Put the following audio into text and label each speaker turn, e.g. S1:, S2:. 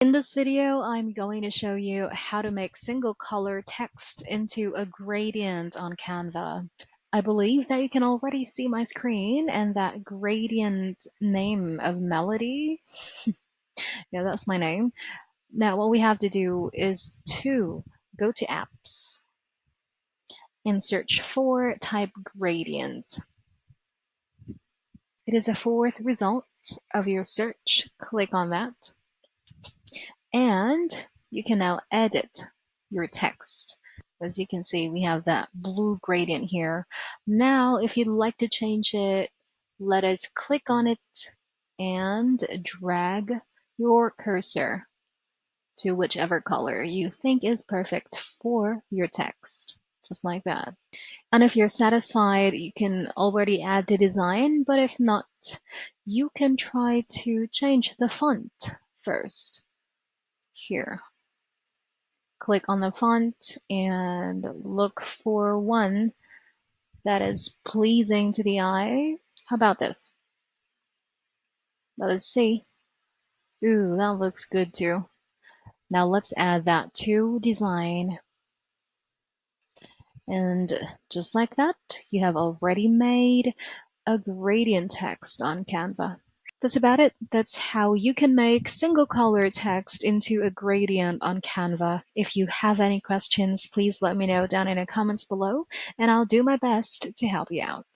S1: In this video, I'm going to show you how to make single color text into a gradient on Canva. I believe that you can already see my screen and that gradient name of Melody. Yeah, that's my name. Now, what we have to do is to go to apps and search for type gradient. It is a fourth result of your search. Click on that. And you can now edit your text. As you can see, we have that blue gradient here. Now, if you'd like to change it, let us click on it and drag your cursor to whichever color you think is perfect for your text, just like that. And if you're satisfied, you can already add the design, but if not, you can try to change the font first. Here, click on the font and look for one that is pleasing to the eye. How about this? Let us see. Ooh, that looks good too. Now let's add that to design. And just like that, you have already made a gradient text on Canva. That's about it. That's how you can make single color text into a gradient on Canva. If you have any questions, please let me know down in the comments below, and I'll do my best to help you out.